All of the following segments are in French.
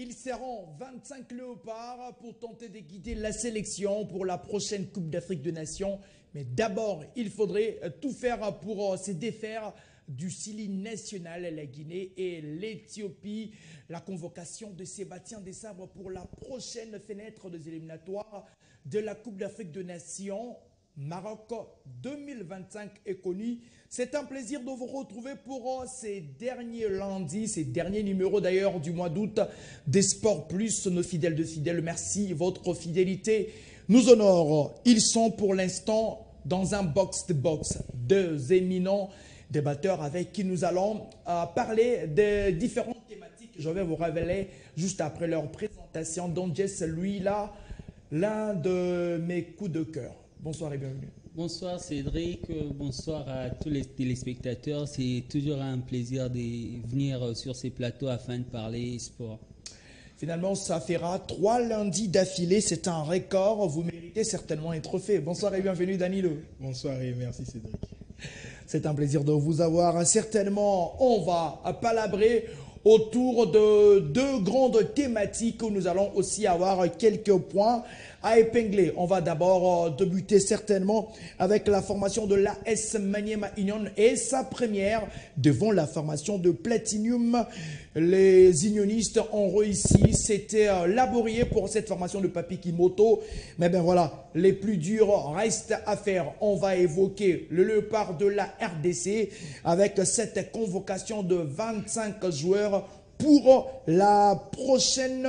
Ils seront 25 léopards pour tenter de guider la sélection pour la prochaine Coupe d'Afrique des Nations. Mais d'abord, il faudrait tout faire pour se défaire du Sili national, la Guinée et l'Éthiopie. La convocation de Sébastien Desabre pour la prochaine fenêtre des éliminatoires de la Coupe d'Afrique des Nations Maroc 2025 est connue. C'est un plaisir de vous retrouver pour ces derniers lundis, ces derniers numéros d'ailleurs du mois d'août des Sports Plus. Nos fidèles de fidèles, merci. Votre fidélité nous honore. Ils sont pour l'instant dans un box-to-box. Deux éminents débatteurs avec qui nous allons parler de différentes thématiques. Je vais vous révéler juste après leur présentation. Donc Jess, lui là, l'un de mes coups de cœur. Bonsoir et bienvenue. Bonsoir Cédric, bonsoir à tous les téléspectateurs. C'est toujours un plaisir de venir sur ces plateaux afin de parler sport. Finalement, ça fera 3 lundis d'affilée. C'est un record. Vous méritez certainement un trophée. Bonsoir et bienvenue Danilo. Bonsoir et merci Cédric. C'est un plaisir de vous avoir. Certainement, on va palabrer autour de 2 grandes thématiques où nous allons aussi avoir quelques points à épingler. On va d'abord débuter certainement avec la formation de l'AS Maniema Union et sa première devant la formation de Platinum. Les unionistes ont réussi, c'était laborieux pour cette formation de Papi Kimoto. Mais ben voilà, les plus durs restent à faire. On va évoquer le léopard de la RDC avec cette convocation de 25 joueurs pour la prochaine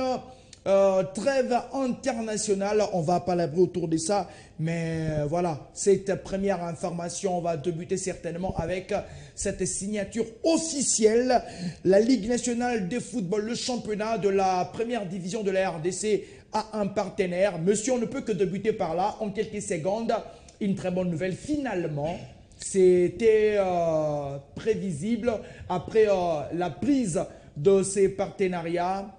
trêve internationale. On va palabrer autour de ça, mais voilà, cette première information, on va débuter certainement avec cette signature officielle. La Ligue nationale de football, le championnat de la première division de la RDC a un partenaire. Monsieur, on ne peut que débuter par là en quelques secondes. Une très bonne nouvelle, finalement. C'était prévisible après la prise de ces partenariats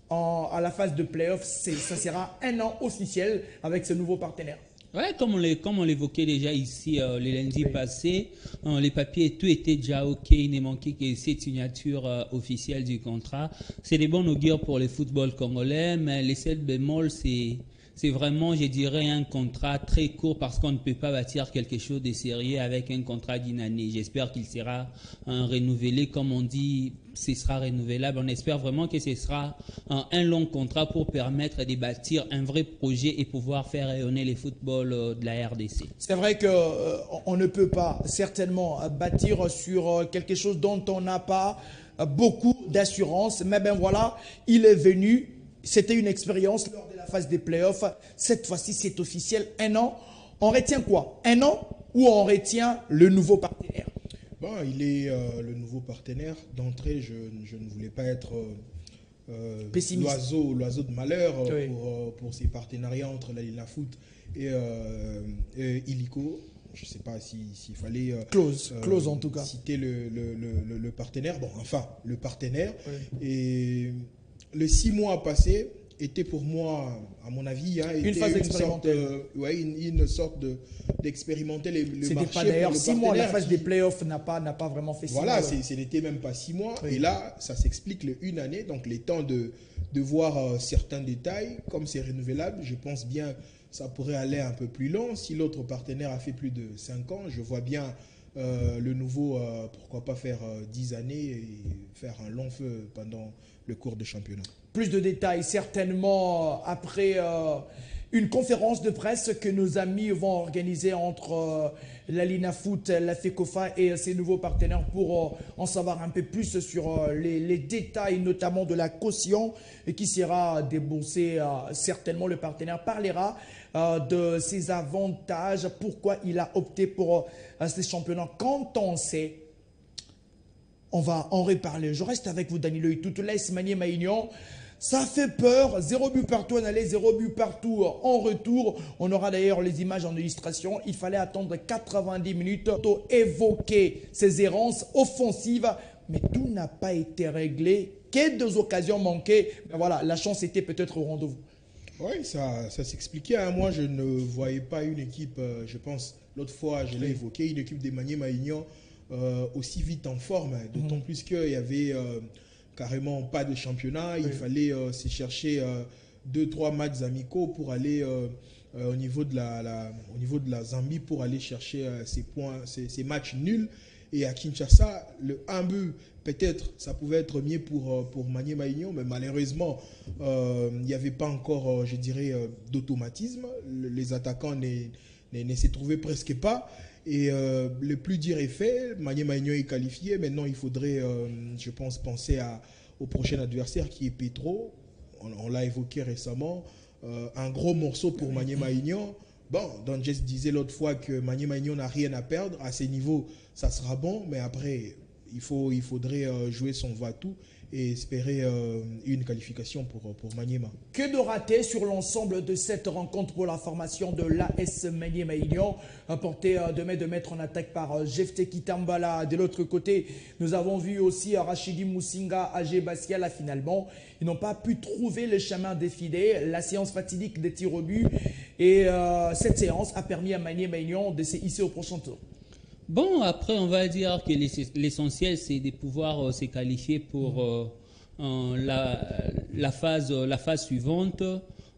à la phase de playoff. Ça sera 1 an officiel avec ce nouveau partenaire. Ouais, comme on l'évoquait déjà ici les lundis passés, les papiers, tout était déjà OK. Il ne manquait que cette signature officielle du contrat. C'est des bons augures pour le football congolais, mais les seuls bémols, c'est vraiment, je dirais, un contrat très court parce qu'on ne peut pas bâtir quelque chose de sérieux avec un contrat d'une année. J'espère qu'il sera renouvelé, comme on dit, ce sera renouvelable. On espère vraiment que ce sera un long contrat pour permettre de bâtir un vrai projet et pouvoir faire rayonner le football de la RDC. C'est vrai qu'on ne peut pas certainement bâtir sur quelque chose dont on n'a pas beaucoup d'assurance. Mais ben voilà, il est venu. C'était une expérience lors de la phase des playoffs. Cette fois-ci, c'est officiel. 1 an. On retient quoi? 1 an ou on retient le nouveau partenaire? Bon, il est le nouveau partenaire. D'entrée, je ne voulais pas être l'oiseau de malheur oui, pour ces partenariats entre la Lina Foot et Illico. Je ne sais pas s'il fallait close en tout cas, citer le partenaire. Bon, enfin, le partenaire. Oui. Et les 6 mois passés était pour moi, à mon avis, une phase expérimentale. Une sorte d'expérimenter le marché. C'était pas d'ailleurs 6 mois, la phase des playoffs n'a pas vraiment fait 6 mois. Voilà, ce n'était même pas 6 mois. Oui. Et là, ça s'explique le 1 année, donc les temps de voir certains détails. Comme c'est renouvelable, je pense bien ça pourrait aller un peu plus long. Si l'autre partenaire a fait plus de 5 ans, je vois bien le nouveau, pourquoi pas faire 10 années et faire un long feu pendant le cours de championnat. Plus de détails certainement après une conférence de presse que nos amis vont organiser entre la Lina Foot, la FECOFA et ses nouveaux partenaires pour en savoir un peu plus sur les détails notamment de la caution qui sera déboursée. Certainement le partenaire parlera de ses avantages, pourquoi il a opté pour ces championnats. Quand on sait, on va en reparler. Je reste avec vous, Danilo. Toute l'AS Maniema Union. Ça fait peur. 0 but partout en aller, 0 but partout en retour. On aura d'ailleurs les images en illustration. Il fallait attendre 90 minutes pour évoquer ces errances offensives. Mais tout n'a pas été réglé. Quelques occasions manquées. Ben voilà, la chance était peut-être au rendez-vous. Oui, ça s'expliquait. Moi, je ne voyais pas une équipe, je pense, l'autre fois, je l'ai évoqué, une équipe des Maniema Union aussi vite en forme. D'autant plus qu'il y avait carrément pas de championnat. Il fallait se chercher 2-3 matchs amicaux pour aller au niveau de la Zambie pour aller chercher ces points, ces matchs nuls. Et à Kinshasa, le 1 but, peut-être, ça pouvait être mieux pour Maniema Union, mais malheureusement, il n'y avait pas encore, je dirais, d'automatisme. Les attaquants ne se trouvaient presque pas. Et le plus dur est fait. Maniema Union est qualifié. Maintenant, il faudrait, je pense, penser au prochain adversaire qui est Petro. On l'a évoqué récemment. Un gros morceau pour Maniema Union. Bon, Don Jess disait l'autre fois que Maniema Union n'a rien à perdre. À ces niveaux, ça sera bon. Mais après, il faudrait jouer son va-tout et espérer une qualification pour Maniema. Que de ratés sur l'ensemble de cette rencontre pour la formation de l'AS Maniema Union, porté de mettre en attaque par Jefte Kitambala. De l'autre côté, nous avons vu aussi Rachidi Moussinga, AG Basquiat. Finalement, ils n'ont pas pu trouver le chemin défilé. La séance fatidique des tirs au but. Et cette séance a permis à Maniema Union de se hisser au prochain tour. Bon, après, on va dire que l'essentiel, c'est de pouvoir se qualifier pour la phase suivante.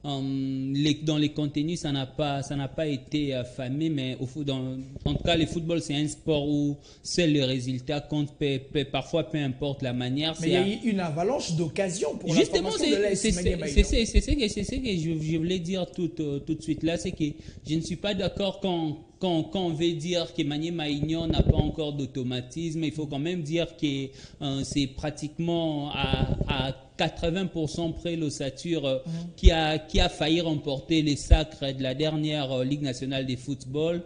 Dans les contenus, ça n'a pas été affamé, mais en tout cas, le football, c'est un sport où seul le résultat compte, parfois peu importe la manière. Mais il y a eu une avalanche d'occasions pour la formation de l'AS Maniema Union. C'est ce que je voulais dire tout de suite là, c'est que je ne suis pas d'accord quand on veut dire que Maniema Union n'a pas encore d'automatisme. Il faut quand même dire que c'est pratiquement à 80% près l'ossature qui a failli remporter les sacres de la dernière Ligue nationale de football.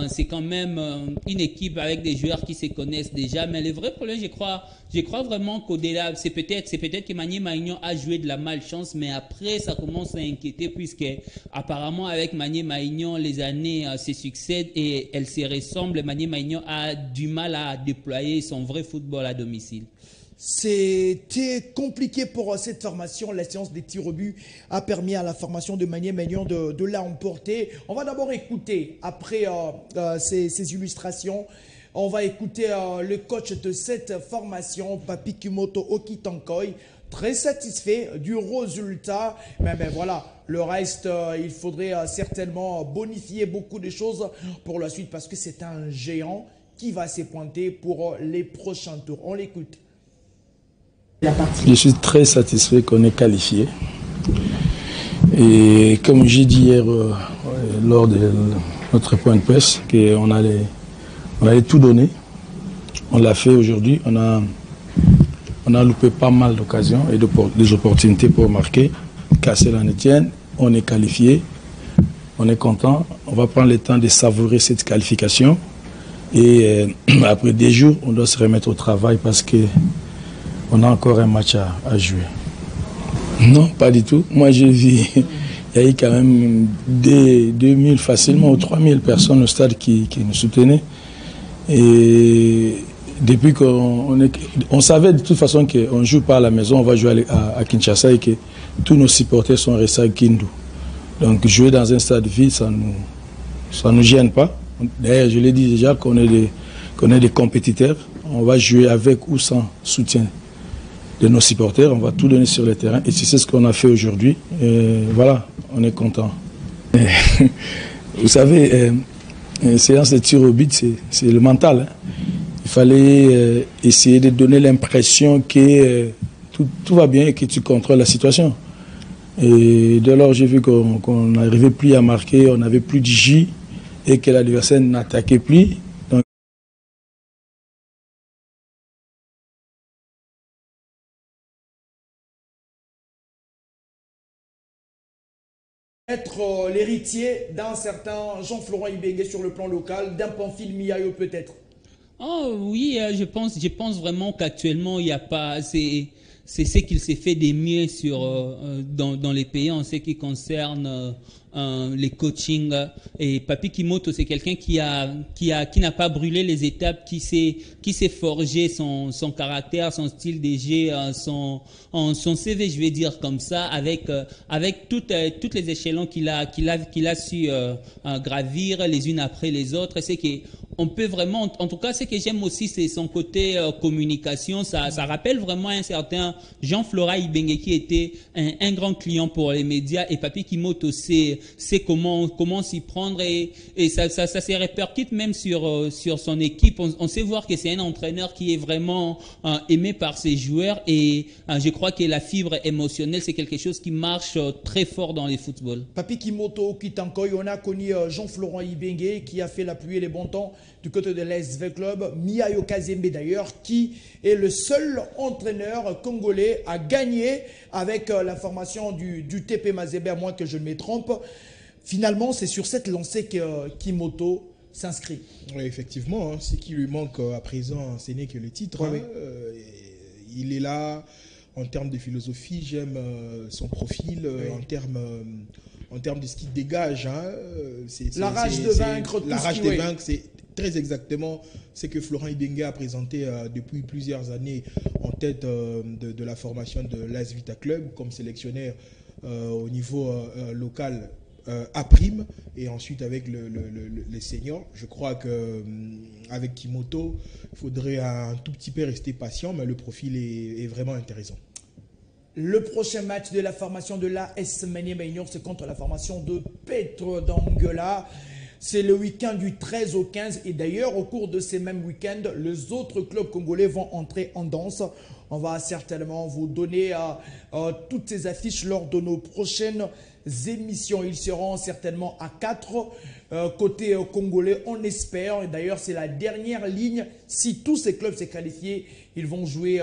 C'est quand même une équipe avec des joueurs qui se connaissent déjà. Mais le vrai problème, je crois vraiment qu'au-delà, c'est peut-être que Maniema Union a joué de la malchance, mais après, ça commence à inquiéter puisque apparemment avec Maniema Union, les années se succèdent et elles se ressemblent. Maniema Union a du mal à déployer son vrai football à domicile. C'était compliqué pour cette formation. La séance des tirs au but a permis à la formation de Maniema Union de la emporter. On va d'abord écouter, après ces illustrations, on va écouter le coach de cette formation, Papi Kimoto Okitankoi, très satisfait du résultat. Mais voilà, le reste, il faudrait certainement bonifier beaucoup de choses pour la suite parce que c'est un géant qui va se pointer pour les prochains tours. On l'écoute. Je suis très satisfait qu'on ait qualifié. Et comme j'ai dit hier lors de notre point de presse, qu'on allait tout donner. On l'a fait aujourd'hui. On a loupé pas mal d'occasions et des opportunités pour marquer. Casser la Etienne, on est qualifié. On est content. On va prendre le temps de savourer cette qualification. Et après des jours, on doit se remettre au travail parce que on a encore un match à jouer. Non, pas du tout. Moi, j'ai vu, il y a eu quand même des 2000 facilement ou 3000 personnes au stade qui nous soutenaient. Et depuis on savait de toute façon qu'on ne joue pas à la maison, on va jouer à Kinshasa et que tous nos supporters sont restés à Kindu. Donc jouer dans un stade vide, ça nous gêne pas. D'ailleurs, je l'ai dit déjà qu'on est des compétiteurs. On va jouer avec ou sans soutien de nos supporters, on va tout donner sur le terrain et c'est ce qu'on a fait aujourd'hui. Voilà, on est content. Vous savez, une séance de tir au but, c'est le mental. Hein. Il fallait essayer de donner l'impression que tout va bien et que tu contrôles la situation. Et dès lors, j'ai vu qu'on n'arrivait plus à marquer, on n'avait plus de J et que l'adversaire n'attaquait plus. Être l'héritier d'un certain Jean-Florent Ibenge sur le plan local, d'un Pamphile Miayo peut-être. Oh oui, je pense vraiment qu'actuellement il n'y a pas. C'est ce qu'il s'est fait des mieux dans les pays en ce qui concerne les coachings. Et Papi Kimoto, c'est quelqu'un qui n'a pas brûlé les étapes, qui s'est forgé son caractère, son style de jeu, son CV, je vais dire comme ça, avec toutes les échelons qu'il a su gravir les unes après les autres. C'est qu'on peut vraiment, en tout cas, ce que j'aime aussi, c'est son côté communication. Ça rappelle vraiment un certain Jean-Flora Ibenge qui était un grand client pour les médias, et Papi Kimoto sait comment s'y prendre, et ça se répercute même sur son équipe. On sait voir que c'est un entraîneur qui est vraiment aimé par ses joueurs, et je crois que la fibre émotionnelle, c'est quelque chose qui marche très fort dans les footballs. Papi Kimoto, Kitankoy, on a connu Jean-Florent Ibenge qui a fait la pluie et les bons temps du côté de l'ASV Club, Miayo Kazembe d'ailleurs, qui est le seul entraîneur congolais à gagner avec la formation du TP Mazembe, à moins que je ne me trompe. Finalement, c'est sur cette lancée que Kimoto s'inscrit. Oui, effectivement, hein, ce qui lui manque à présent, ce n'est que le titre. Oui, hein. Il est là en termes de philosophie, j'aime son profil, en termes de ce qu'il dégage. Hein, la rage de vaincre. La rage de vaincre, c'est très exactement ce que Florent Ibenge a présenté depuis plusieurs années en tête de la formation de l'AS Vita Club comme sélectionnaire au niveau local à prime, et ensuite avec les seniors. Je crois qu'avec Kimoto, il faudrait un tout petit peu rester patient, mais le profil est vraiment intéressant. Le prochain match de la formation de l'AS Maniema Union, c'est contre la formation de Petro d'Angola. C'est le week-end du 13 au 15. Et d'ailleurs, au cours de ces mêmes week-ends, les autres clubs congolais vont entrer en danse. On va certainement vous donner toutes ces affiches lors de nos prochaines émissions. Ils seront certainement à 4 côté congolais, on espère. Et d'ailleurs, c'est la dernière ligne. Si tous ces clubs s'est qualifiés, ils vont jouer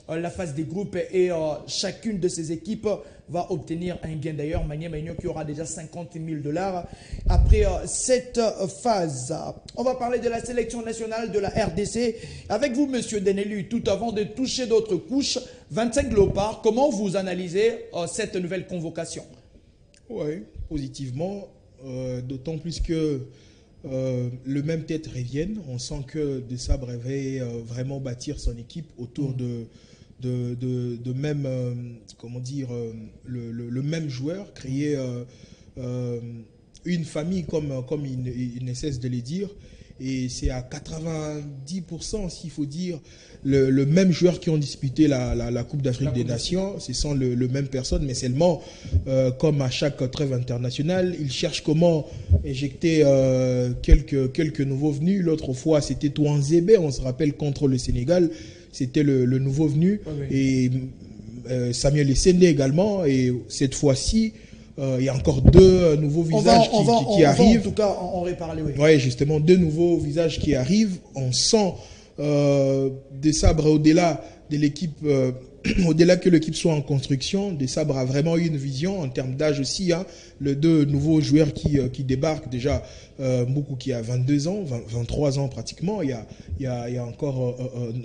la phase des groupes, et chacune de ces équipes va obtenir un gain. D'ailleurs, Maniema Union qui aura déjà 50 000 $ après cette phase. On va parler de la sélection nationale de la RDC avec vous, monsieur Denelu. Tout avant de toucher d'autres couches, 25 léopards, comment vous analysez cette nouvelle convocation? Oui, positivement, d'autant plus que le même tête reviennent. On sent que De Sabre avait vraiment bâtir son équipe autour de même, comment dire, le même joueur, créer une famille comme il ne cesse de le dire. Et c'est à 90%, s'il faut dire, le même joueur qui ont disputé la Coupe d'Afrique des Nations. Ce sont le même personne, mais seulement, comme à chaque trêve internationale, ils cherchent comment injecter quelques nouveaux venus. L'autre fois, c'était Touanzebe, on se rappelle, contre le Sénégal. C'était le nouveau venu. Oui. Et Samuel Essende également. Et cette fois-ci, il y a encore deux nouveaux visages qui arrivent. En tout cas, on aurait parlé, oui. Oui, justement, deux nouveaux visages qui arrivent. On sent Des Sabres au-delà de l'équipe, au-delà que l'équipe soit en construction. Des Sabres a vraiment eu une vision en termes d'âge aussi. Hein. Les deux nouveaux joueurs qui débarquent déjà, Mboukou qui a 22 ans, 23 ans pratiquement. Il y a encore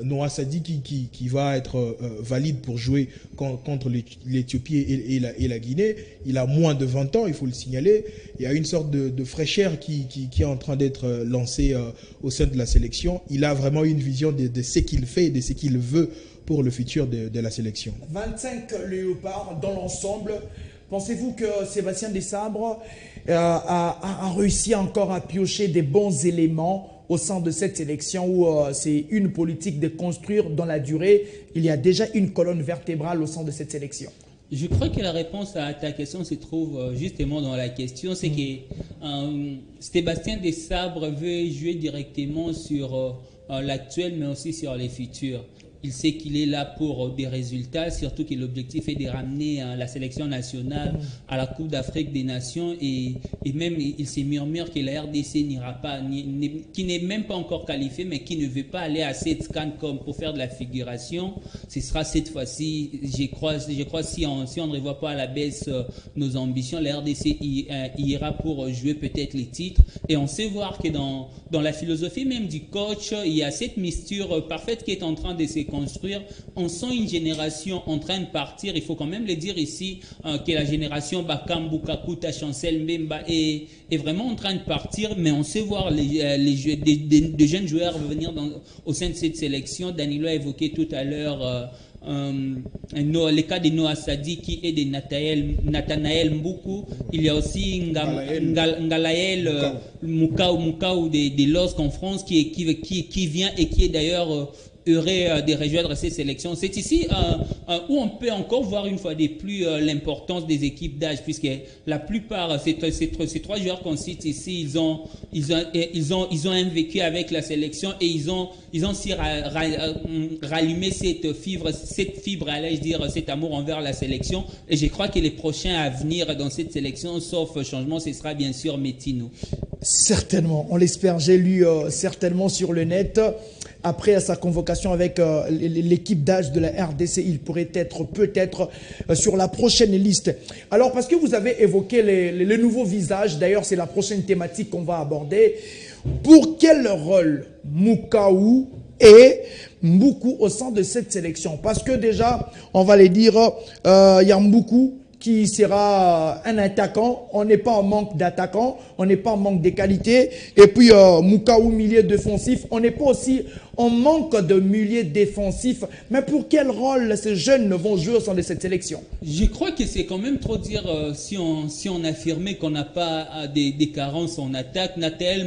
Noah Sadi qui va être valide pour jouer contre l'Éthiopie et la Guinée. Il a moins de 20 ans, il faut le signaler. Il y a une sorte de fraîcheur qui est en train d'être lancée au sein de la sélection. Il a vraiment une vision de ce qu'il fait et de ce qu'il veut pour le futur de la sélection. 25 léopards dans l'ensemble. Pensez-vous que Sébastien De Sabre a réussi encore à piocher des bons éléments au sein de cette sélection où c'est une politique de construire dans la durée? Il y a déjà une colonne vertébrale au sein de cette sélection. Je crois que la réponse à ta question se trouve justement dans la question. C'est que Sébastien De Sabre veut jouer directement sur l'actuel, mais aussi sur les futurs. Il sait qu'il est là pour des résultats, surtout que l'objectif est de ramener la sélection nationale à la Coupe d'Afrique des Nations, et même il se murmure que la RDC n'ira pas, qui n'est même pas encore qualifiée, mais qui ne veut pas aller à cette scan comme pour faire de la figuration. Ce sera cette fois-ci, je crois si on ne revoit pas à la baisse nos ambitions, la RDC ira pour jouer peut-être les titres. Et on sait voir que dans la philosophie même du coach, il y a cette mixture parfaite qui est en train de se construire. On sent une génération en train de partir. Il faut quand même le dire ici que la génération Bakambu, Kakuta, Chancel, Mbemba est vraiment en train de partir, mais on sait voir des jeunes joueurs venir au sein de cette sélection. Danilo a évoqué tout à l'heure les cas de Noah Sadiki et de Nathanaël Mboukou. Il y a aussi Ngalaël Mukau de LOSC en France qui vient et qui est d'ailleurs heureux de rejoindre ces sélections. C'est ici où on peut encore voir une fois de plus l'importance des équipes d'âge, puisque la plupart, ces trois joueurs qu'on cite ici, ils ont un vécu avec la sélection et ils ont aussi rallumé cette fibre, allais-je dire, cet amour envers la sélection. Et je crois que les prochains à venir dans cette sélection, sauf changement, ce sera bien sûr Metino. Certainement, on l'espère. J'ai lu certainement sur le net. Après sa convocation avec l'équipe d'âge de la RDC, il pourrait être peut-être sur la prochaine liste. Alors, parce que vous avez évoqué les nouveaux visages, d'ailleurs, c'est la prochaine thématique qu'on va aborder. Pour quel rôle Mukau et Mboukou au sein de cette sélection? Parce que déjà, on va les dire, il y a Mboukou qui sera un attaquant. On n'est pas en manque d'attaquants, on n'est pas en manque de qualité. Et puis Mukau, milieu défensif, on n'est pas aussi en manque de milieu défensif. Mais pour quel rôle ces jeunes vont jouer au sein de cette sélection? Je crois que c'est quand même trop dire si on affirmait qu'on n'a pas des carences en attaque. Nathanaël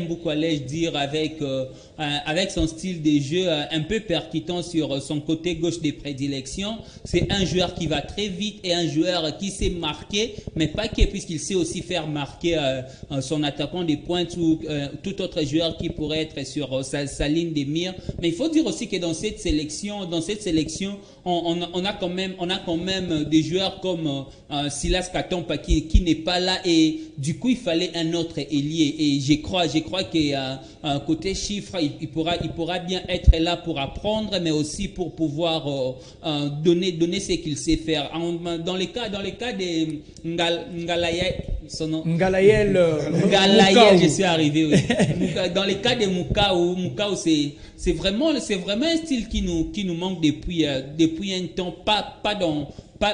Mboukou, allais-je dire, avec son style de jeu un peu percutant sur son côté gauche des prédilections. C'est un joueur qui va très vite et un joueur qui sait marquer, mais pas que, puisqu'il sait aussi faire marquer son attaquant des pointes ou tout autre joueur qui pourrait être sur sa ligne des mires. Mais il faut dire aussi que dans cette sélection, on a quand même des joueurs comme Silas Katompa qui n'est pas là, et du coup il fallait un autre ailier. Et je crois que côté chiffres, il pourra bien être là pour apprendre, mais aussi pour pouvoir donner ce qu'il sait faire. Dans les cas de Ngalaël, je suis arrivé. Oui. Dans les cas de Mukau, c'est vraiment un style qui nous manque depuis un temps, pas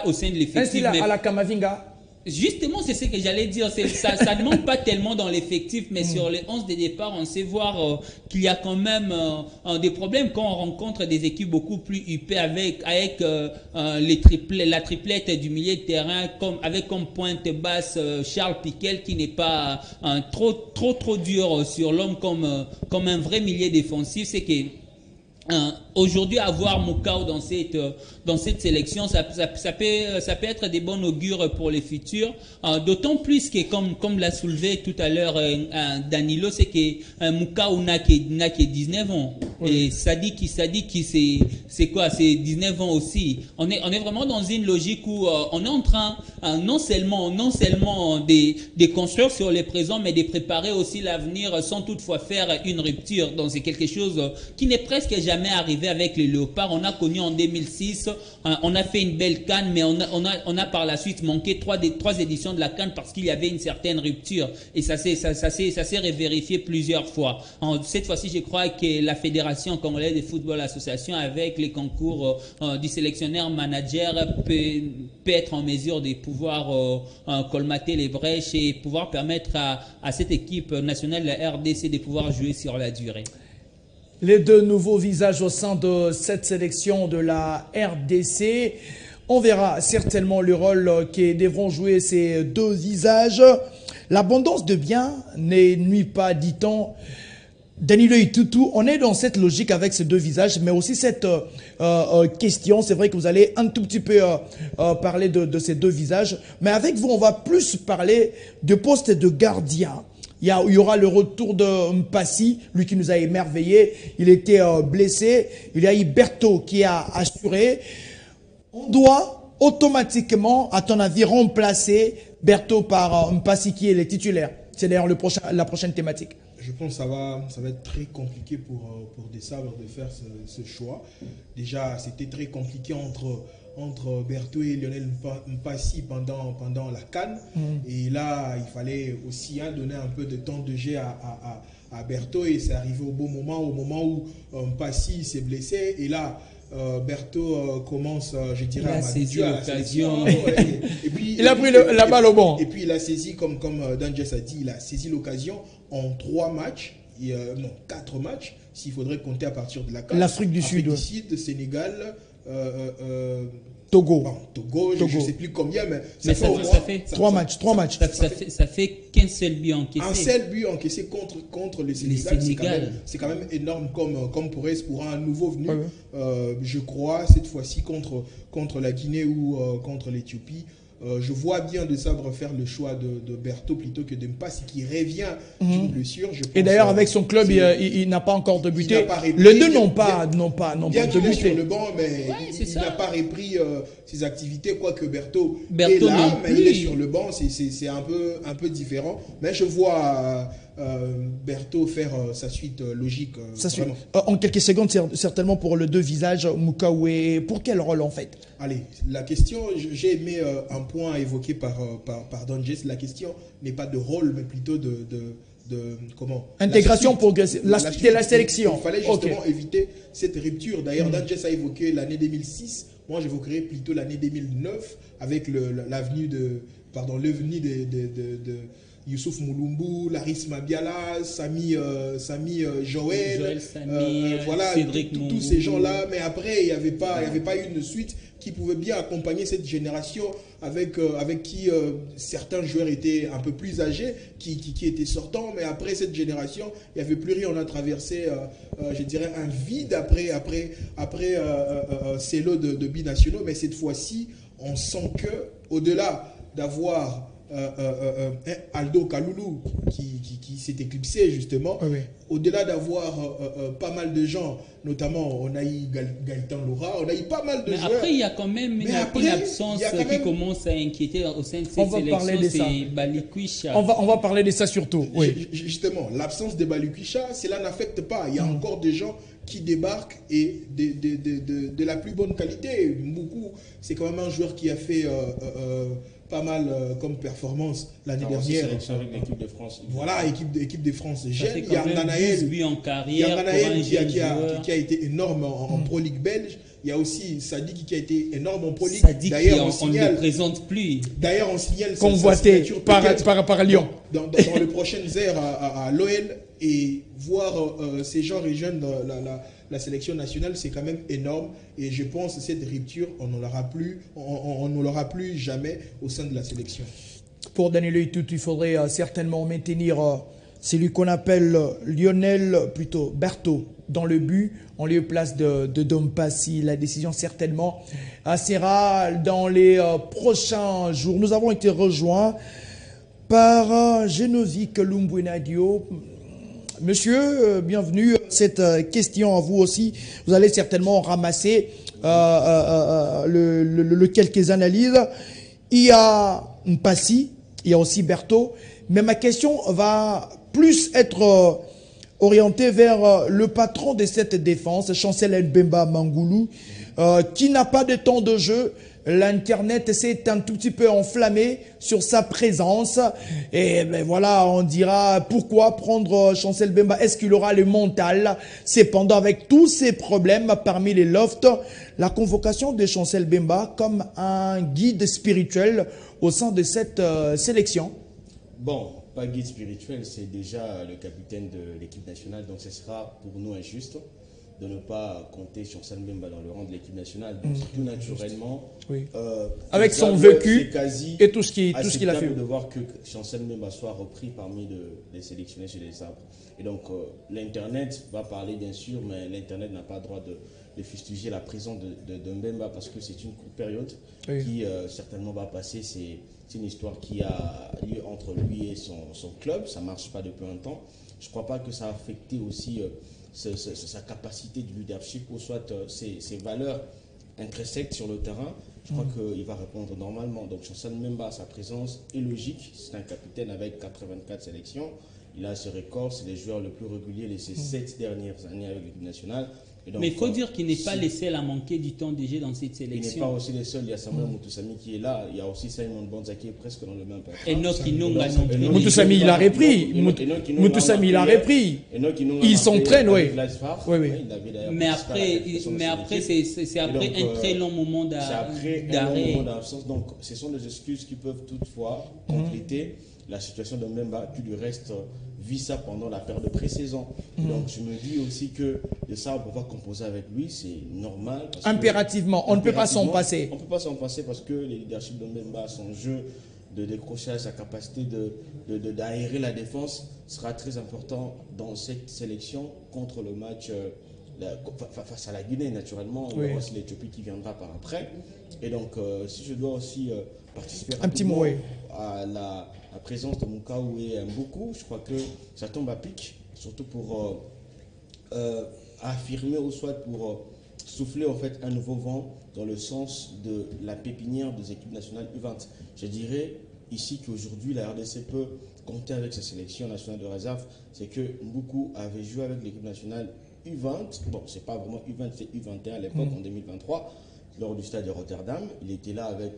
au sein de l'effectif. Un style à la Kamavinga. Justement, c'est ce que j'allais dire. Ça ne manque pas tellement dans l'effectif, mais sur les 11 de départ, on sait voir qu'il y a quand même des problèmes quand on rencontre des équipes beaucoup plus huppées avec la triplette du milieu de terrain, avec comme pointe basse Charles Piquel, qui n'est pas trop dur sur l'homme comme un vrai milieu défensif. C'est que aujourd'hui, avoir Mukau dans cette sélection, ça peut être des bons augures pour les futurs. D'autant plus que, comme l'a soulevé tout à l'heure Danilo, c'est que Mukau n'a que 19 ans. Oui. Et Sadiki, c'est quoi? C'est 19 ans aussi. On est vraiment dans une logique où on est en train non seulement de construire sur les présents, mais de préparer aussi l'avenir sans toutefois faire une rupture. Donc c'est quelque chose qui n'est presque jamais arrivé avec les Léopards. On a connu en 2006, on a fait une belle CAN, mais on a par la suite manqué trois éditions de la CAN parce qu'il y avait une certaine rupture. Et ça s'est revérifié plusieurs fois. Cette fois-ci, je crois que la Fédération congolaise de football association, avec les concours du sélectionneur manager, peut être en mesure de pouvoir colmater les brèches et pouvoir permettre à cette équipe nationale de la RDC de pouvoir jouer sur la durée. Les deux nouveaux visages au sein de cette sélection de la RDC. On verra certainement le rôle que devront jouer ces deux visages. L'abondance de biens ne nuit pas, dit-on. Danilo Itutu, on est dans cette logique avec ces deux visages, mais aussi cette question. C'est vrai que vous allez un tout petit peu parler de ces deux visages, mais avec vous, on va plus parler de poste de gardien. Il y aura le retour de Mpassi, lui qui nous a émerveillés. Il était blessé. Il y a Berto qui a assuré. On doit automatiquement, à ton avis, remplacer Berto par Mpassi qui est le titulaire. C'est d'ailleurs la prochaine thématique. Je pense que ça va être très compliqué pour des Sabres de faire ce choix. Déjà, c'était très compliqué entre Berto et Lionel Mpassi pendant la CAN. Et là, il fallait aussi donner un peu de temps de jeu à à Bertho et c'est arrivé au bon moment, au moment où Mpassi s'est blessé. Et là, Bertho commence, je dirais, à saisir l'occasion. Et puis, il a pris la balle au bon. Et puis il a saisi, comme Danges a dit, il a saisi l'occasion en 3 matchs, non 4 matchs, s'il faudrait compter à partir de la CAN. L'Afrique du Sud, Sénégal, Togo. Bon, Togo, je ne sais plus combien, mais ça fait 3 matchs. Ça fait qu'un seul but encaissé. Un seul but encaissé contre le Sénégal. C'est quand même énorme comme pour un nouveau venu. Je crois, cette fois-ci, contre la Guinée ou contre l'Éthiopie. Je vois bien De Sabre faire le choix de Bertho plutôt que de Mpassi qui revient d'une blessure. Et d'ailleurs, avec son club, il n'a pas encore débuté. Les deux n'ont pas débuté sur le banc, mais il n'a pas repris ses activités, quoique Bertho est là, mais il est sur le banc. C'est un peu différent. Mais je vois Bertho faire sa suite logique. En quelques secondes, certainement pour le deux visages, Moukaoué, pour quel rôle en fait? Allez, la question, j'ai aimé un point évoqué par Danges. La question n'est pas de rôle, mais plutôt de comment intégration progressive, c'est la sélection. Il fallait justement éviter cette rupture. D'ailleurs, Danges a évoqué l'année 2006. Moi, j'évoquerai plutôt l'année 2009 avec l'avenue de Youssouf Moulumbu, Laris Mabiala, Sami Joël, voilà, tous ces gens-là. Mais après, il n'y avait pas une suite qui pouvait bien accompagner cette génération avec qui certains joueurs étaient un peu plus âgés, qui étaient sortants. Mais après cette génération, il n'y avait plus rien. On a traversé, je dirais, un vide après ces lots de binationaux. Mais cette fois-ci, on sent que au-delà d'avoir Aldo Kaloulou qui s'est éclipsé justement, au-delà d'avoir pas mal de gens, notamment on a eu Gaëtan Laura, on a eu pas mal de joueurs. Après il y a quand même une absence qui commence à inquiéter au sein de cette sélection, c'est Balikwisha. On va parler de ça surtout. Justement, l'absence de Balikwisha, cela n'affecte pas. Il y a encore des gens qui débarquent et de la plus bonne qualité. Moukou, c'est quand même un joueur qui a fait pas mal comme performance l'année dernière. Avec l'équipe de France. Voilà, équipe de France jeune. Il y a Nganaël qui a été énorme en Pro League belge. Il y a aussi Sadik qui a été énorme en Pro League. D'ailleurs, on ne le présente plus. D'ailleurs, on signale convoité par Lyon. Dans les prochaines heures à l'OL, et voir ces gens rejoindre la sélection nationale, c'est quand même énorme. Et je pense que cette rupture, on ne l'aura plus jamais au sein de la sélection. Pour Daniel Itout, il faudrait certainement maintenir celui qu'on appelle Bertho dans le but en lieu place de Mpassi. La décision certainement sera dans les prochains jours. Nous avons été rejoints par Génosique Lumbouenadio. Monsieur, bienvenue. Cette question à vous aussi, vous allez certainement ramasser quelques analyses. Il y a Mpassi, il y a aussi Bertho, mais ma question va plus être orientée vers le patron de cette défense, Chancel Mbemba Mangoulou, qui n'a pas de temps de jeu. L'Internet s'est un tout petit peu enflammé sur sa présence. Et ben voilà, on dira pourquoi prendre Chancel Mbemba. Est-ce qu'il aura le mental? Cependant, avec tous ces problèmes parmi les lofts, la convocation de Chancel Mbemba comme un guide spirituel au sein de cette sélection. Bon, pas guide spirituel, c'est déjà le capitaine de l'équipe nationale, donc ce sera pour nous injuste de ne pas compter sur Chancel Mbemba dans le rang de l'équipe nationale. Donc tout naturellement, avec son vécu et tout ce qu'il a fait, de voir que Chancel Mbemba soit repris parmi les sélectionnés chez les Sabres. Et donc l'internet va parler bien sûr, mais l'internet n'a pas le droit de fustiger la présence de Mbemba parce que c'est une courte période qui certainement va passer. C'est une histoire qui a lieu entre lui et son club. Ça ne marche pas depuis un temps. Je ne crois pas que ça a affecté aussi sa capacité de leadership ou soit ses valeurs intrinsèques sur le terrain. Je crois qu'il va répondre normalement. Donc Chancel Mbemba, sa présence est logique. C'est un capitaine avec 84 sélections. Il a ce record. C'est le joueur le plus régulier de ces 7 dernières années avec l'équipe nationale. Donc, mais il faut dire qu'il n'est pas le seul à manquer du temps déjà dans cette sélection. Il n'est pas aussi le seul. Il y a Samuel Moutoussamy qui est là. Il y a aussi Simon Bonza qui est presque dans le même papier. Enoch Inonga non plus. Moutoussamy, il a repris. Moutoussamy, il a repris. Il s'entraîne, oui. Mais après, c'est après un très long moment d'arrêt. Donc, ce sont des excuses qui peuvent toutefois compléter la situation de Mbemba, qui du reste vit ça pendant la période de pré-saison. Donc je me dis aussi que de ça, on va composer avec lui, c'est normal. Impérativement, on ne peut pas s'en passer. On ne peut pas s'en passer parce que le leadership de Mbemba, son jeu de décrochage, sa capacité d'aérer la défense sera très important dans cette sélection contre le match face à la Guinée, naturellement. Il y aura aussi l'Éthiopie qui viendra par après. Et donc, si je dois aussi participer à la présence de Mukaou et Mboukou, je crois que ça tombe à pic, surtout pour affirmer ou soit pour souffler en fait un nouveau vent dans le sens de la pépinière des équipes nationales U20. Je dirais ici qu'aujourd'hui la RDC peut compter avec sa sélection nationale de réserve, c'est que Mboukou avait joué avec l'équipe nationale U20, bon c'est pas vraiment U20, c'est U21 à l'époque en 2023, lors du stade de Rotterdam. Il était là avec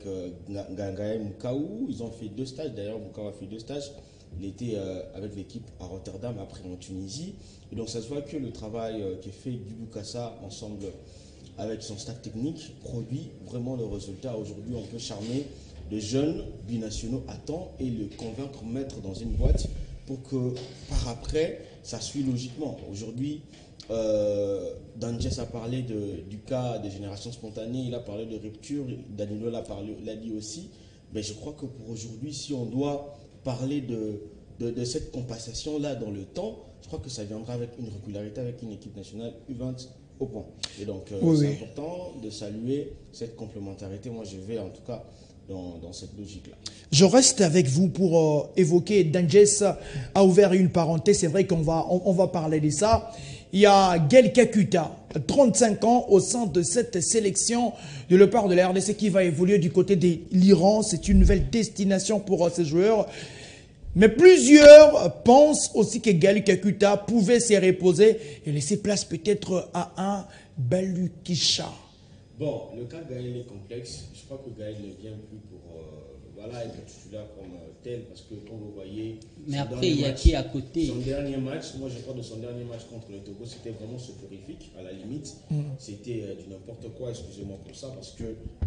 Gangaï Mukaou, ils ont fait 2 stages, d'ailleurs Mukaou a fait 2 stages, il était avec l'équipe à Rotterdam, après en Tunisie, et donc ça se voit que le travail qui est fait du Bukassa ensemble avec son staff technique produit vraiment le résultat. Aujourd'hui on peut charmer les jeunes binationaux à temps et le convaincre, mettre dans une boîte pour que par après ça suit logiquement. Aujourd'hui Danjes a parlé du cas des générations spontanées, il a parlé de rupture, Danilo l'a dit aussi, mais je crois que pour aujourd'hui, si on doit parler de cette compensation-là dans le temps, je crois que ça viendra avec une régularité avec une équipe nationale U20 au point. Et donc c'est important de saluer cette complémentarité. Moi je vais en tout cas dans cette logique-là. Je reste avec vous pour évoquer, Danjes a ouvert une parenthèse, c'est vrai qu'on va parler de ça. Il y a Gaël Kakuta, 35 ans, au sein de cette sélection de la part de la RDC qui va évoluer du côté de l'Iran. C'est une nouvelle destination pour ces joueurs. Mais plusieurs pensent aussi que Gaël Kakuta pouvait se reposer et laisser place peut-être à un Balukisha. Bon, le cas de Gaël est complexe. Je crois que Gaël ne vient plus pour être titulaire comme tel, parce que quand vous voyez... Mais après, il y a qui à côté? Son dernier match, moi je parle de son dernier match contre le Togo, c'était vraiment soporifique, à la limite. C'était du n'importe quoi, excusez-moi pour ça, parce que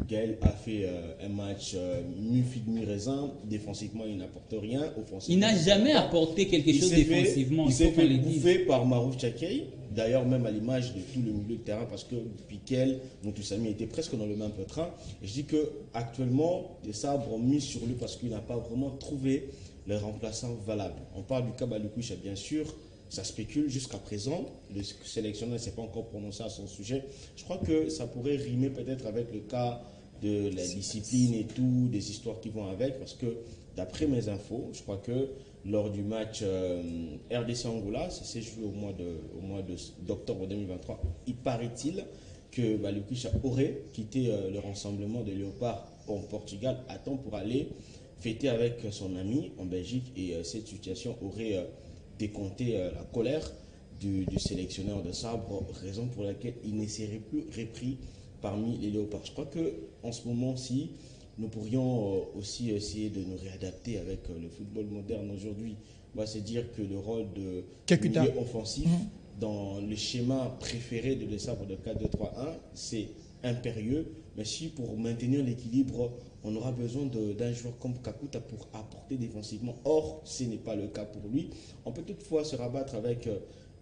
Gaël a fait un match mi-figue, mi-raisin. Défensivement, il n'apporte rien. Offensivement, il n'a jamais apporté quelque chose défensivement. Il s'est fait bouffer par Marouf Tchakei. D'ailleurs, même à l'image de tout le milieu de terrain, parce que Piquel, Moutoussamy était presque dans le même train. Et je dis qu'actuellement, les sabres ont mis sur lui parce qu'il n'a pas vraiment trouvé les remplaçants valables. On parle du cas Balukoucha, bien sûr, ça spécule jusqu'à présent. Le sélectionneur ne s'est pas encore prononcé à son sujet. Je crois que ça pourrait rimer peut-être avec le cas de la discipline et tout, des histoires qui vont avec, parce que d'après mes infos, je crois que lors du match RDC Angola, ça s'est joué au mois d'octobre 2023, il paraît-il que Balukisha aurait quitté le rassemblement de Léopard en Portugal à temps pour aller fêter avec son ami en Belgique, et cette situation aurait décompté la colère du sélectionneur de Sabre, raison pour laquelle il ne serait plus repris parmi les Léopards. Je crois qu'en ce moment-ci, nous pourrions aussi essayer de nous réadapter avec le football moderne aujourd'hui. On va se dire que le rôle de milieu offensif dans le schéma préféré de Sabre de 4-2-3-1, c'est impérieux. Mais si pour maintenir l'équilibre, on aura besoin d'un joueur comme Kakuta pour apporter défensivement. Or, ce n'est pas le cas pour lui. On peut toutefois se rabattre avec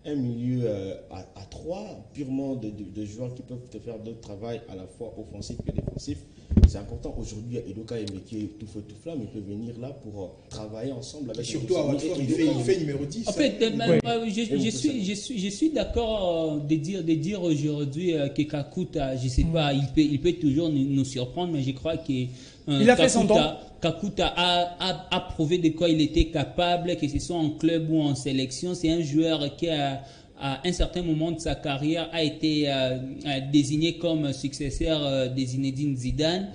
un milieu à 3, purement de joueurs qui peuvent te faire d'autres travail à la fois offensif que défensif. C'est important. Aujourd'hui, il y a Edoka Aimé qui est tout feu tout flamme. Il peut venir là pour travailler ensemble avec. Et surtout à Watford, il fait numéro 10. En fait, je suis d'accord de dire aujourd'hui que Kakuta, je ne sais pas, il peut toujours nous surprendre, mais je crois que il a fait son temps. Kakuta a prouvé de quoi il était capable, que ce soit en club ou en sélection. C'est un joueur qui à un certain moment de sa carrière a été désigné comme successeur de Zinedine Zidane.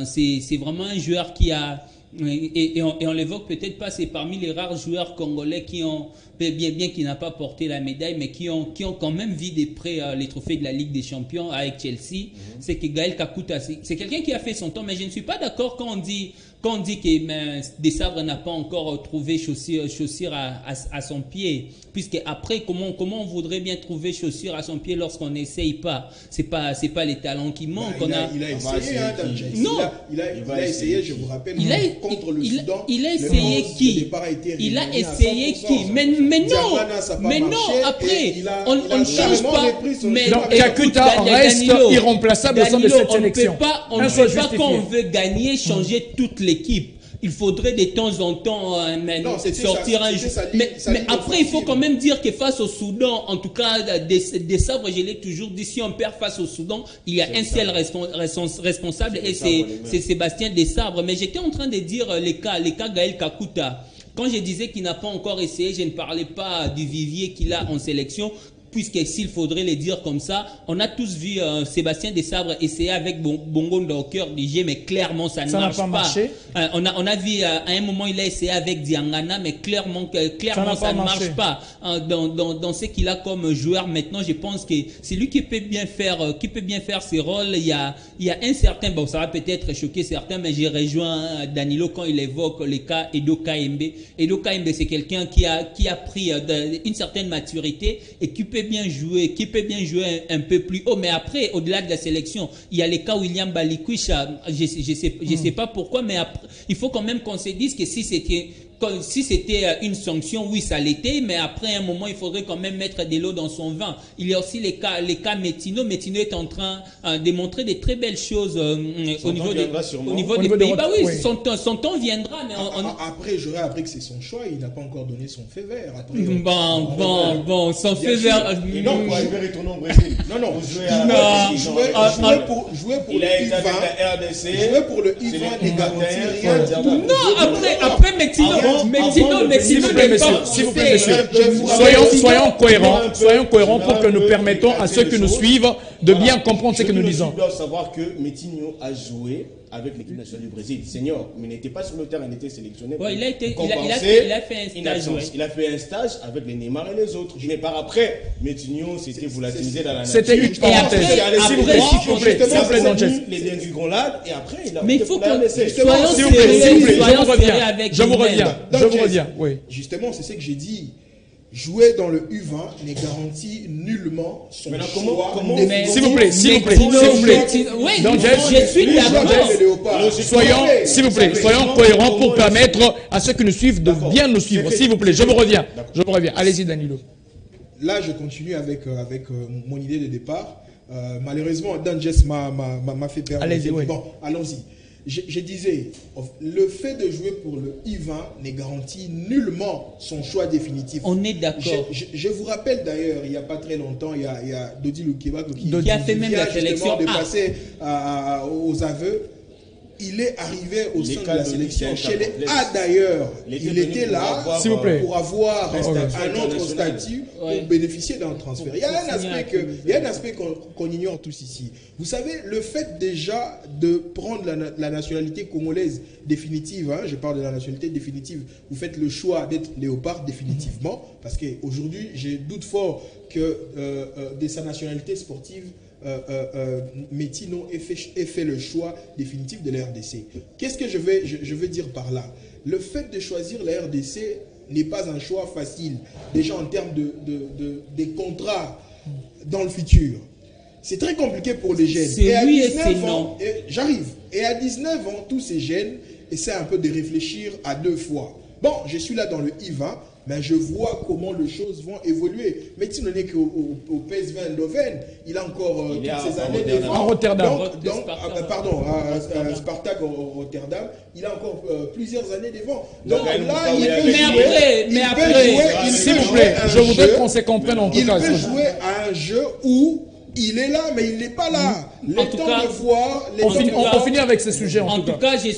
C'est vraiment un joueur qui a Et on l'évoque peut-être pas, c'est parmi les rares joueurs congolais qui ont, bien qui n'a pas porté la médaille, mais qui ont quand même vu de près les trophées de la Ligue des Champions avec Chelsea. C'est que Gaël Kakuta, c'est quelqu'un qui a fait son temps, mais je ne suis pas d'accord quand on dit que Desabre n'a pas encore trouvé chaussures à son pied, puisque après comment on voudrait bien trouver chaussures à son pied lorsqu'on n'essaye pas. C'est pas les talents qui manquent. Il a essayé, non, il a essayé, je vous rappelle, contre le Soudan. Il a essayé qui? Il a essayé qui? Mais non, après, on ne change pas. Mais Kakuta reste irremplaçable au sein de cette sélection. On ne peut pas quand on veut gagner, changer toute l'équipe. Il faudrait de temps en temps sortir un jeu. Mais après, il faut quand même dire que face au Soudan, en tout cas, Desabre, je l'ai toujours dit, si on perd face au Soudan, il y a un seul responsable et c'est Sébastien Desabre. Mais j'étais en train de dire les cas Gaël Kakuta. Quand je disais qu'il n'a pas encore essayé, je ne parlais pas du vivier qu'il a en sélection. Puisque s'il faudrait le dire comme ça, on a tous vu Sébastien Desabre essayer avec Bongonda au cœur du jeu, mais clairement ça ne marche pas. Marché. On a vu à un moment il a essayé avec Diangana, mais clairement ça ne marche pas. Dans ce qu'il a comme joueur maintenant, je pense que c'est lui qui peut bien faire ses rôles. Il y a un certain, bon ça va peut-être choquer certains, mais j'ai rejoint Danilo quand il évoque le cas Edo Kaembe. Edo Kaembe c'est quelqu'un qui a pris une certaine maturité et qui peut bien jouer un peu plus haut. Mais après, au-delà de la sélection, il y a les cas William Balikwisha. Je sais pas pourquoi, mais après, il faut quand même qu'on se dise que si c'était une sanction, oui, ça l'était, mais après un moment, il faudrait quand même mettre de l'eau dans son vin. Il y a aussi les cas Metino. Metino est en train de montrer des très belles choses au niveau des Pays-Bas. Oui, son temps viendra. Mais après, j'aurais appris que c'est son choix. Il n'a pas encore donné son feu vert. Après, bon, son feu vert. Non, pour arriver retourner au Brésil. Non. Jouer pour il le a été avec U20. la RDC. Jouer pour le U20 n'est garanti rien. Non, après Metino. S'il vous plaît, monsieur. Soyons cohérents pour que nous permettons à ceux qui nous suivent de bien comprendre ce que nous disons. Ils doivent savoir que Metinho a joué avec l'équipe nationale du Brésil. Senior, mais n'était pas sur le terrain, il était sélectionné. Ouais, il a fait un stage. Ouais. Il a fait un stage avec les Neymar et les autres. Mais par après, Metinho, c'était volatilisé dans la nature. C'était une parenthèse. S'il vous plaît, les dégringolades et après, il a. Mais il faut que soyons sérieux avec. Je vous reviens. Oui. Justement, c'est ce que j'ai dit. Jouer dans le U20 n'est garanti nullement son choix. S'il vous plaît. Oui, je suis d'accord. Soyons cohérents pour permettre à ceux qui nous suivent de bien nous suivre. S'il vous plaît, je vous reviens. Allez-y, Danilo. Là, je continue avec mon idée de départ. Malheureusement, Danges m'a fait perdre. Allez-y, oui. Bon, allons-y. Je disais, le fait de jouer pour le U20 n'est garanti nullement son choix définitif. On est d'accord. Je vous rappelle d'ailleurs, il n'y a pas très longtemps, il y a Dodi Lukeba qui a fait même la sélection de passer aux aveux. Il est arrivé au sein de la sélection. Chez les A d'ailleurs, il était là pour avoir un autre statut, pour bénéficier d'un transfert. Il y a un aspect qu'on ignore tous ici. Vous savez, le fait déjà de prendre la nationalité congolaise définitive, je parle de la nationalité définitive, vous faites le choix d'être léopard définitivement, parce qu'aujourd'hui, j'ai doute fort que de sa nationalité sportive, Metino ait fait le choix définitif de la RDC. Qu'est-ce que je veux dire par là? Le fait de choisir la RDC n'est pas un choix facile, déjà en termes de contrats dans le futur. C'est très compliqué pour les jeunes. C'est oui et c'est non. J'arrive. Et à 19 ans, tous ces jeunes essaient un peu de réfléchir à deux fois. Bon, je suis là dans le I20, mais je vois comment les choses vont évoluer. Mais si on n'est qu'au PSV Eindhoven, il a encore toutes ces années devant. En Rotterdam. Spartak Rotterdam, il a encore plusieurs années devant. Donc là, mais après, s'il vous plaît, je voudrais qu'on se comprenne en tout cas. Il peut jouer à un jeu où il est là, mais il n'est pas là. On finit avec ce sujet. En tout cas, je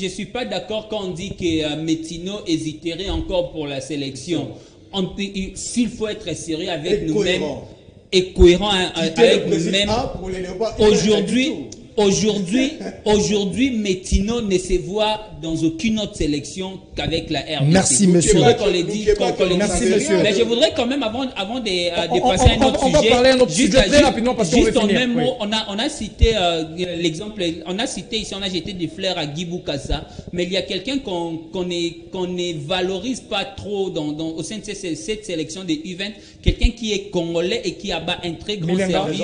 suis pas d'accord quand on dit que Metino hésiterait encore pour la sélection. S'il faut être sérieux avec nous-mêmes et cohérent avec nous-mêmes, Aujourd'hui, Metino ne se voit dans aucune autre sélection qu'avec la RDC. Merci, monsieur. Merci, monsieur. Mais je voudrais quand même, avant de passer à un autre sujet, on va parler un autre sujet très rapidement parce qu'on veut finir. Même mot, on a cité l'exemple, on a cité ici, on a jeté des fleurs à Guy Boukassa, mais il y a quelqu'un qu'on ne valorise pas trop au sein de cette sélection des U20, quelqu'un qui est congolais et qui abat un très grand service.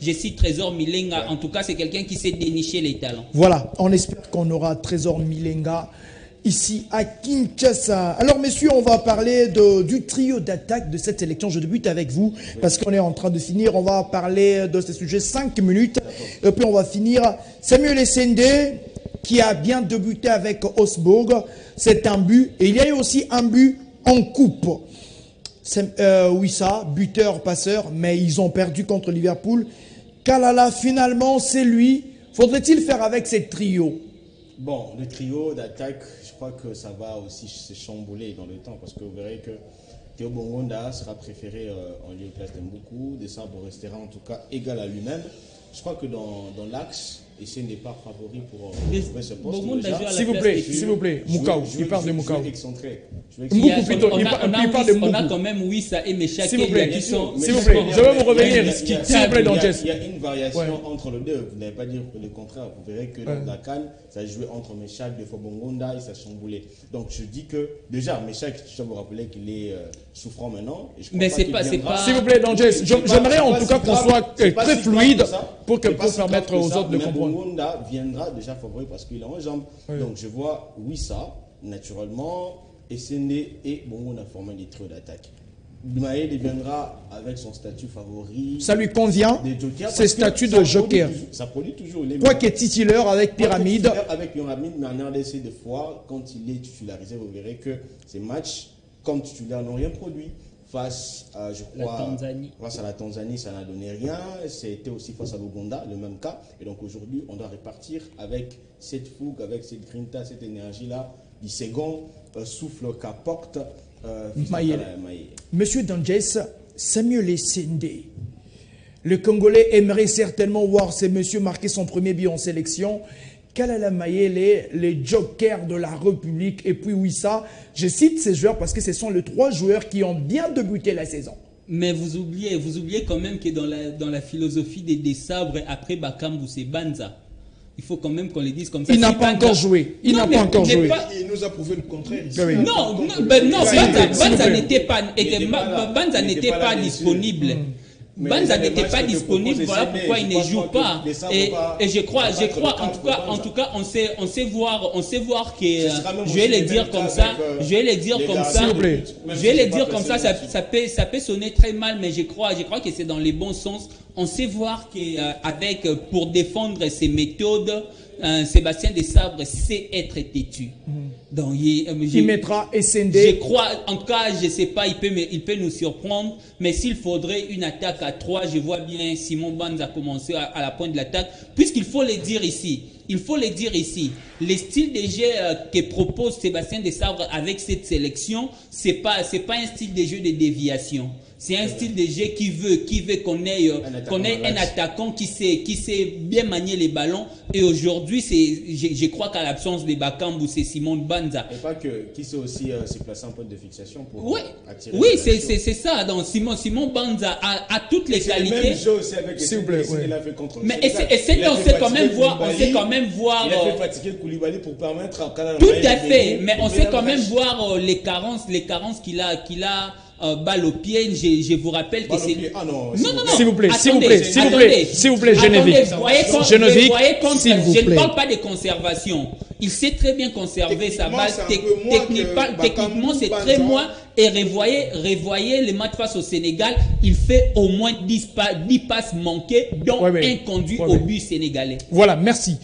Je cite Trésor Milenga. En tout cas, c'est quelqu'un qui sait dénicher les talents. Voilà, on espère qu'on aura Trésor Milenga ici à Kinshasa. Alors messieurs, on va parler du trio d'attaque de cette sélection. Je débute avec vous parce qu'on est en train de finir. On va parler de ce sujet 5 minutes et puis on va finir. Samuel Essende qui a bien débuté avec Augsbourg, c'est un but. Et il y a eu aussi un but en coupe. Wissa, buteur, passeur, mais ils ont perdu contre Liverpool. Kalala, finalement, c'est lui. Faudrait-il faire avec ces trios? Bon, le trio d'attaque, je crois que ça va aussi se chambouler dans le temps parce que vous verrez que Théo Bongonda sera préféré en lieu de place d'Mboukou. Desabre restera en tout cas égal à lui-même. Je crois que dans l'axe, et c'est un départ favori pour trouver ce poste. S'il vous plaît, Moukao, il parle de Moukao. Mboukou plutôt, il parle de Mboukou. On a quand même Wissa et Meshake. S'il vous plaît, je vais vous revenir. S'il vous plaît, Dangès. Il y a une variation entre les deux. Vous n'allez pas dire le contraire. Vous verrez que dans la CAN, ça jouait entre Meshake, de Bongonda et ça chamboulait. Donc je dis que déjà, Meshake, je dois vous rappeler qu'il est souffrant maintenant. Mais c'est pas. S'il vous plaît, Dangès, j'aimerais en tout cas qu'on soit très fluide pour permettre aux autres de comprendre. Bongonda viendra déjà favori parce qu'il est en jambes. Donc je vois Wissa, naturellement, Essende et Bongonda former des trios d'attaque. Maé deviendra avec son statut favori. Ça lui convient, c'est statut de joker. Ça produit toujours les. Quoi qu'il est titulaire avec Pyramide. Avec Pyramide, mais en RDC, des fois, quand il est titularisé, vous verrez que ces matchs, comme titulaire, n'ont rien produit. Face à, je crois, face à la Tanzanie, ça n'a donné rien. C'était aussi face à l'Ouganda, le même cas. Et donc aujourd'hui, on doit repartir avec cette fougue, avec cette grinta, cette énergie-là, du second souffle qu'apporte Maïe. Monsieur Dangès, Samuel Essende, le Congolais aimerait certainement voir ce monsieur marquer son premier but en sélection. Kalala Maïe, les jokers de la République, et puis Wissa. Je cite ces joueurs parce que ce sont les 3 joueurs qui ont bien débuté la saison. Mais vous oubliez quand même que dans la philosophie des sabres, après Bakambu, c'est Banza. Il faut quand même qu'on les dise comme ça. Il n'a pas encore joué. Il n'a pas encore joué. Il nous a prouvé le contraire. Non, Banza n'était pas disponible. Banza n'était pas disponible, voilà pourquoi il ne joue pas. Et je crois, en tout cas, on sait voir que, je vais le dire comme ça, ça peut sonner très mal, mais je crois que c'est dans les bons sens. On sait voir qu'avec, pour défendre ses méthodes, Sébastien Desabre sait être têtu. Donc, il mettra Essende. Je crois, en tout cas, je ne sais pas, il peut nous surprendre, mais s'il faudrait une attaque à 3, je vois bien Simon Banza commencer à la pointe de l'attaque, puisqu'il faut le dire ici. Les styles de jeu que propose Sébastien Desabre avec cette sélection, c'est pas un style de jeu de déviation. C'est un style de jeu qui veut qu'on ait un attaquant qui sait bien manier les ballons. Et aujourd'hui, je crois qu'à l'absence de Bakambu, c'est Simon Banza. Et pas que, qui sait aussi se placer en point de fixation pour attirer. Oui, c'est ça. Donc Simon Banza a toutes les qualités. Le même jeu aussi avec il a fait contre mais on sait quand même voir. Il a fait fatiguer Koulibaly pour permettre à Kalala. Tout à fait. Mais on sait quand même voir les carences qu'il a. Balle au pied, je vous rappelle que c'est... Non. S'il vous plaît, Geneviève. Je ne parle pas de conservation. Il sait très bien conserver sa balle. Techniquement, c'est très moins. Et revoyez les matchs face au Sénégal. Il fait au moins 10 passes manquées, dont un conduit au but sénégalais. Voilà, merci.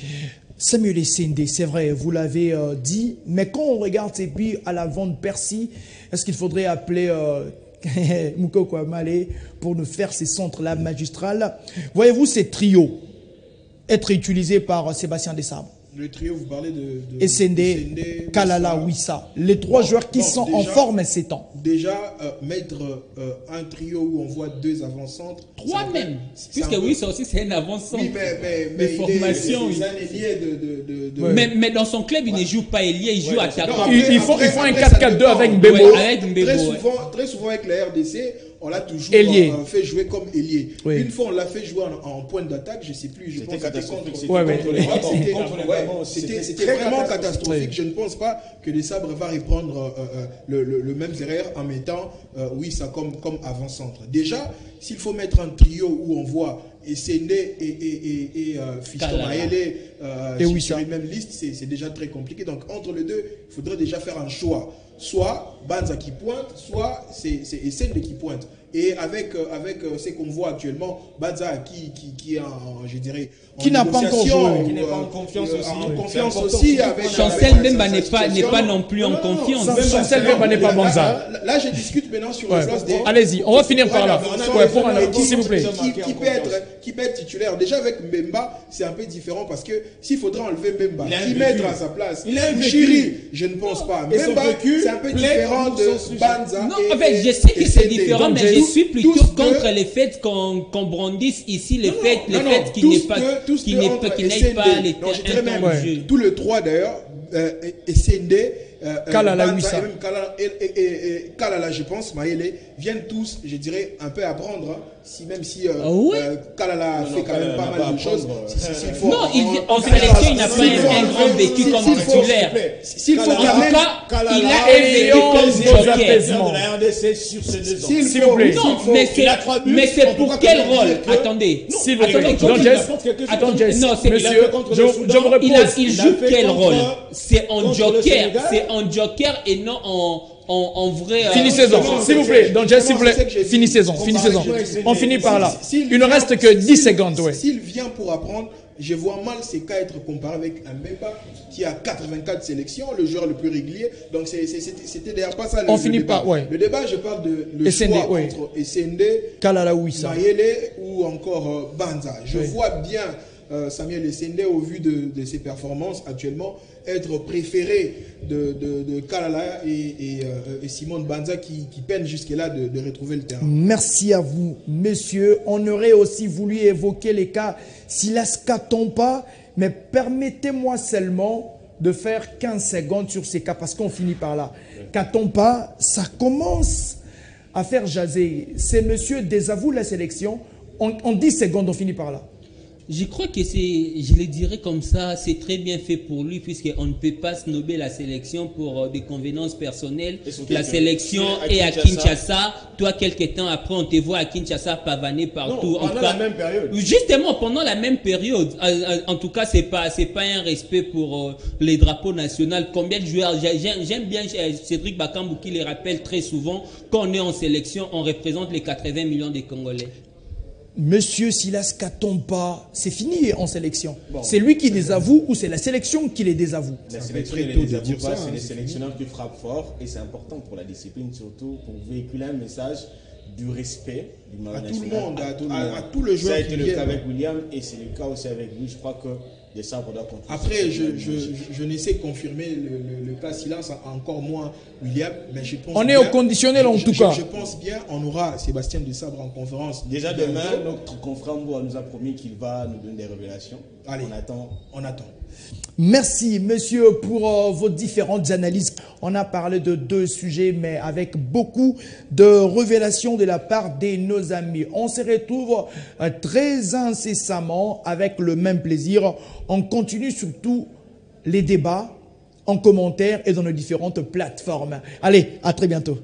Samuel Essende, c'est vrai, vous l'avez dit, mais quand on regarde ces buts à l'avant de Percy, est-ce qu'il faudrait appeler Moukao Kouamale pour nous faire ces centres-là magistrales? Voyez-vous ces trios être utilisés par Sébastien Desabre? Le trio, vous parlez de Essendé, Kalala, Wissa. Les trois joueurs qui sont en forme ces temps. Déjà, mettre un trio où on voit deux avant-centres. Trois même. Puisque Wissa aussi, c'est un avant-centre. Oui, mais de formation. Mais dans son club, il ne joue pas ailier, il joue attaquant. Ils font un 4-4-2 avec Mbembo. Très souvent avec la RDC, on l'a toujours fait jouer comme ailier. Oui. Une fois, on l'a fait jouer en point d'attaque, je ne sais plus. Je pense c'était vraiment catastrophique. Je ne pense pas que les Sabres va reprendre le même erreur en mettant Wissa comme avant-centre. Déjà, s'il faut mettre un trio où on voit Essendé et Fiston Maele sur une même liste, c'est déjà très compliqué. Donc entre les deux, il faudrait déjà faire un choix. Soit Banza qui pointe, soit c'est Essendé qui pointe. Et avec ce qu'on voit actuellement, Banza qui est je dirais, qui n'a pas encore joué, qui n'est pas en confiance aussi. En confiance aussi avec Chancel Mbemba n'est pas non plus en confiance. Chancel Mbemba n'est pas Banza. Là, je discute maintenant sur le place des. Allez-y, on va finir par là. S'il vous plaît. Qui peut être titulaire. Déjà avec Mbemba, c'est un peu différent parce que s'il faudra enlever Mbemba, qui mettre à sa place Chiri, je ne pense pas. Mbemba, c'est un peu différent de Banza. Non, en fait, je sais que c'est différent, mais je suis plutôt contre les faits qu'on brandisse ici, les faits qui n'est pas. Qui n'aille pas les terrains de jeu. Tous les trois d'ailleurs, Essendé, Kalala, Wissa. Et Kalala, je pense, Maele, viennent tous, je dirais, un peu apprendre, même si Kalala fait quand même pas mal de choses. En sélection, il n'a pas un grand vécu comme titulaire. S'il faut en tout cas, il a un vécu comme joker. S'il vous plaît. Non, mais c'est pour quel rôle? Attendez. S'il vous plaît. Attendez, monsieur, je vous réponds. Il joue quel rôle? C'est en joker. C'est en joker et non en vrai. Finissez-en, s'il vous plaît. Donc, s'il vous plaît, finissez-en. On finit par là. Il ne reste que 10 secondes. S'il vient pour apprendre, je vois mal ces cas être comparé avec un Mbemba qui a 84 sélections, le joueur le plus régulier. Donc, c'était d'ailleurs pas ça le débat. On finit par, Le débat, je parle de le choix entre Essendé, Kalala, Wissa, Maele ou encore Banza. Je vois bien Samuel Essendé, au vu de ses performances actuellement, être préféré de Kalala et Simon Banza qui peinent jusque-là de retrouver le terrain. Merci à vous, messieurs. On aurait aussi voulu évoquer les cas Silas Katompa, mais permettez-moi seulement de faire 15 secondes sur ces cas parce qu'on finit par là. Katompa, ça commence à faire jaser. Ces messieurs désavouent la sélection. En 10 secondes, on finit par là. Je crois que je le dirais comme ça, c'est très bien fait pour lui puisqu'on ne peut pas snober la sélection pour des convenances personnelles. La sélection est à Kinshasa. Toi, quelques temps après, on te voit à Kinshasa pavaner partout. Non, pendant la même période. Justement, pendant la même période. En tout cas, c'est pas un respect pour les drapeaux nationaux. Combien de joueurs, j'aime bien Cédric Bakambu qui les rappelle très souvent, quand on est en sélection, on représente les 80 millions de Congolais. Monsieur Silas Katompa, c'est fini en sélection. Bon, c'est lui qui désavoue ou c'est la sélection qui les désavoue? La sélection ne les désavoue pas, c'est les sélectionneurs qui frappent fort et c'est important pour la discipline, surtout pour véhiculer un message du respect du à tout le monde, à tout le joueur. Ça a été le cas avec William et c'est le cas aussi avec lui. Je crois que les Sabres doivent continuer. Après, je n'essaie de confirmer le cas Silas, encore moins William, mais je pense on est au conditionnel en tout cas. Je pense bien, on aura Sébastien Desabre en conférence. Déjà demain, notre confrère Mboua nous a promis qu'il va nous donner des révélations. Allez, on attend. Merci, monsieur, pour vos différentes analyses. On a parlé de 2 sujets, mais avec beaucoup de révélations de la part de nos amis. On se retrouve très incessamment avec le même plaisir. On continue surtout les débats en commentaire et dans nos différentes plateformes. Allez, à très bientôt.